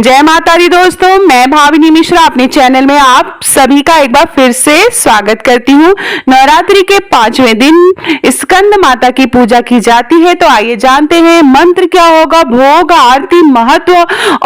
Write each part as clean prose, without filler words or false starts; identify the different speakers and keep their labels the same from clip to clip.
Speaker 1: जय माता दी दोस्तों, मैं भाविनी मिश्रा अपने चैनल में आप सभी का एक बार फिर से स्वागत करती हूँ। नवरात्रि के 5वें दिन स्कंद माता की पूजा की जाती है, तो आइए जानते हैं मंत्र क्या होगा, भोग, आरती, महत्व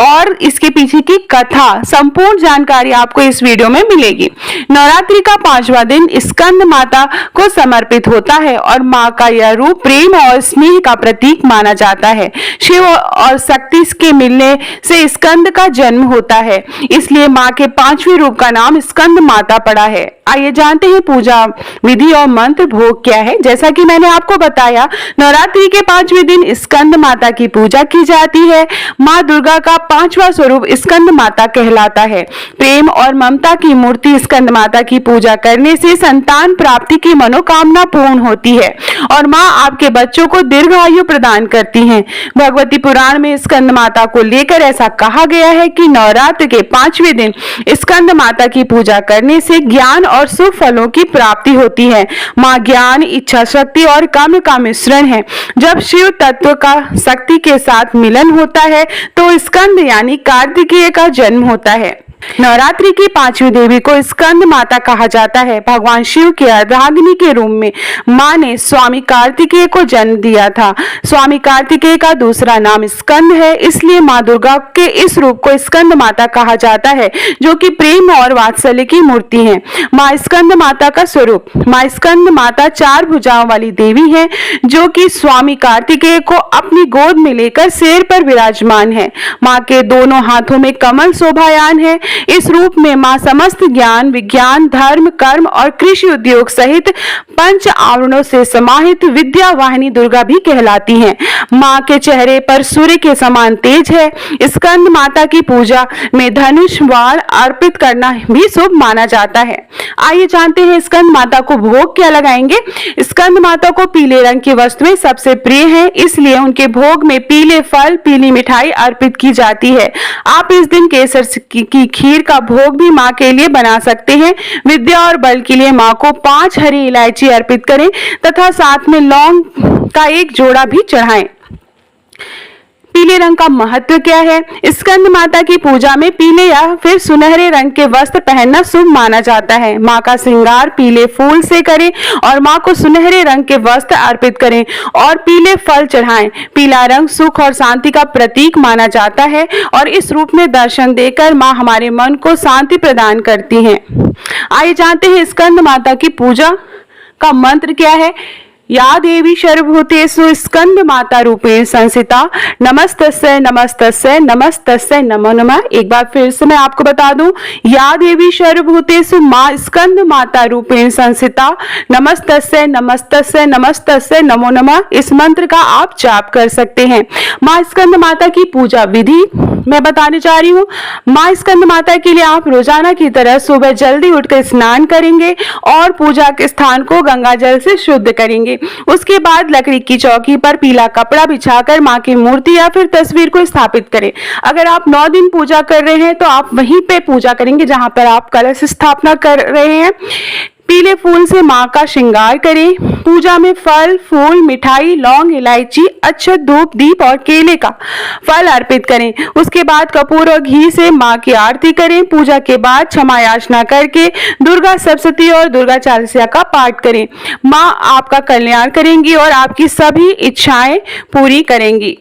Speaker 1: और इसके पीछे की कथा। संपूर्ण जानकारी आपको इस वीडियो में मिलेगी। नवरात्रि का 5वां दिन स्कंद माता को समर्पित होता है और माँ का यह रूप प्रेम और स्नेह का प्रतीक माना जाता है। शिव और शक्ति के मिलने से स्कंद का जन्म होता है, इसलिए माँ के 5वें रूप का नाम स्कंद माता पड़ा है। आइए जानते हैं पूजा विधि और मंत्र भोग क्या है। जैसा कि मैंने आपको बताया, नवरात्रि के 5वें दिन स्कंद माता की पूजा की जाती है। माँ दुर्गा का 5वां स्वरूप स्कंद माता कहलाता है। प्रेम और ममता की मूर्ति स्कंद माता की पूजा करने से संतान प्राप्ति की मनोकामना पूर्ण होती है और माँ आपके बच्चों को दीर्घायु प्रदान करती हैं। भगवती पुराण में स्कंद माता को लेकर ऐसा कहा गया है कि नवरात्र के 5वें दिन स्कंद माता की पूजा करने से ज्ञान और शुभ फलों की प्राप्ति होती है। माँ ज्ञान, इच्छा शक्ति और काम का मिश्रण है। जब शिव तत्व का शक्ति के साथ मिलन होता है तो स्कंद यानी कार्तिकेय का जन्म होता है। नवरात्रि की 5वीं देवी को स्कंद माता कहा जाता है। भगवान शिव की अर्धांगिनी के रूप में माँ ने स्वामी कार्तिकेय को जन्म दिया था। स्वामी कार्तिकेय का दूसरा नाम स्कंद है, इसलिए माँ दुर्गा के इस रूप को स्कंद माता कहा जाता है, जो कि प्रेम और वात्सल्य की मूर्ति है। माँ स्कंद माता का स्वरूप, माँ स्कंद माता 4 भुजाओं वाली देवी है, जो कि स्वामी कार्तिकेय को अपनी गोद में लेकर शेर पर विराजमान है। माँ के दोनों हाथों में कमल शोभायान है। इस रूप में मां समस्त ज्ञान, विज्ञान, धर्म, कर्म और कृषि उद्योग सहित 5 आवरणों से समाहित विद्या वाहिनी दुर्गा भी कहलाती हैं। मां के चेहरे पर सूर्य के समान तेज है। स्कंद माता की पूजा में धनुष बाण अर्पित करना भी शुभ माना जाता है। आइए जानते हैं स्कंद माता को भोग क्या लगाएंगे। स्कंद माता को पीले रंग की वस्तुएं सबसे प्रिय हैं, इसलिए उनके भोग में पीले फल, पीली मिठाई अर्पित की जाती है। आप इस दिन केसर की खीर का भोग भी माँ के लिए बना सकते हैं। विद्या और बल के लिए माँ को 5 हरी इलायची अर्पित करें तथा साथ में लौंग का एक जोड़ा भी चढ़ाएं। पीले रंग का महत्व क्या है। स्कंद माता की पूजा में पीले या फिर सुनहरे रंग के वस्त्र पहनना शुभ माना जाता है। माँ का श्रृंगार पीले फूल से करें और माँ को सुनहरे रंग के वस्त्र अर्पित करें और पीले फल चढ़ाएं। पीला रंग सुख और शांति का प्रतीक माना जाता है और इस रूप में दर्शन देकर माँ हमारे मन को शांति प्रदान करती हैं। आइए जानते हैं स्कंद माता की पूजा का मंत्र क्या है। या देवी सर्वभूतेषु स्कंद माता रूपेण संस्थिता नमस्तस्यै नमस्तस्यै नमस्तस्यै नमो नमः। एक बार फिर से मैं आपको बता दूं, या देवी सर्वभूतेषु माँ स्कंद माता रूपेण संस्थिता नमस्तस्यै नमस्तस्यै नमस्तस्यै नमो नमः। इस मंत्र का आप जाप कर सकते हैं। माँ स्कंद माता की पूजा विधि मैं बताने जा रही हूँ। माँ स्कंद माता के लिए आप रोजाना की तरह सुबह जल्दी उठकर स्नान करेंगे और पूजा के स्थान को गंगा जल से शुद्ध करेंगे। उसके बाद लकड़ी की चौकी पर पीला कपड़ा बिछाकर माँ की मूर्ति या फिर तस्वीर को स्थापित करें। अगर आप 9 दिन पूजा कर रहे हैं तो आप वहीं पे पूजा करेंगे जहां पर आप कलश स्थापना कर रहे हैं। पीले फूल से माँ का श्रृंगार करें। पूजा में फल, फूल, मिठाई, लौंग, इलायची, अक्षत, धूप, दीप और केले का फल अर्पित करें। उसके बाद कपूर और घी से माँ की आरती करें। पूजा के बाद क्षमा याचना करके दुर्गा सप्तशती और दुर्गा चालीसा का पाठ करें। माँ आपका कल्याण करेंगी और आपकी सभी इच्छाएं पूरी करेंगी।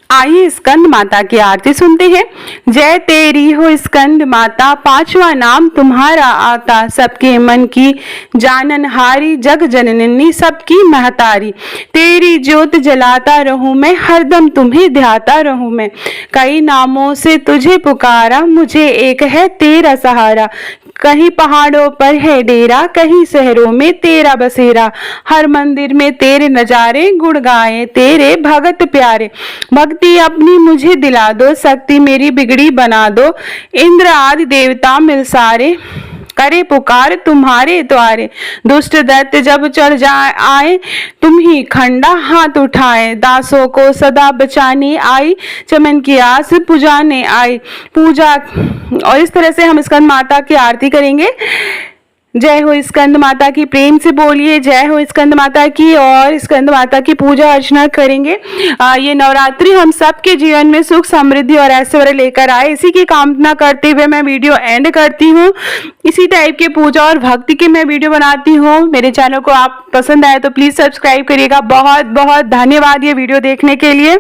Speaker 1: आइए स्कंद माता की आरती सुनते हैं। जय तेरी हो स्कंद माता, 5वां नाम तुम्हारा आता, सबके मन की जाननहारी, जग जननी सबकी महतारी। तेरी ज्योत जलाता रहूं मैं, हरदम तुम्हें ध्याता रहूं मैं। कई नामों से तुझे पुकारा, मुझे एक है तेरा सहारा। कहीं पहाड़ों पर है डेरा, कहीं शहरों में तेरा बसेरा। हर मंदिर में तेरे नजारे, गुण गाए तेरे भगत प्यारे। भक्ति अपनी मुझे दिला दो, शक्ति मेरी बिगड़ी बना दो। इंद्र आदि देवता मिल सारे, करे पुकार तुम्हारे द्वारे। दुष्ट दैत्य जब चढ़ जाए आए, तुम ही खंडा हाथ उठाए। दासों को सदा बचाने आई, चमन की आस पुजाने आई। पूजा और इस तरह से हम स्कंद माता की आरती करेंगे। जय हो स्कंद माता की, प्रेम से बोलिए जय हो स्कंद माता की। और स्कंद माता की पूजा अर्चना करेंगे। ये नवरात्रि हम सबके जीवन में सुख समृद्धि और ऐश्वर्य लेकर आए, इसी की कामना करते हुए मैं वीडियो एंड करती हूँ। इसी टाइप के पूजा और भक्ति के मैं वीडियो बनाती हूँ। मेरे चैनल को आप पसंद आए तो प्लीज सब्सक्राइब करिएगा। बहुत बहुत धन्यवाद ये वीडियो देखने के लिए।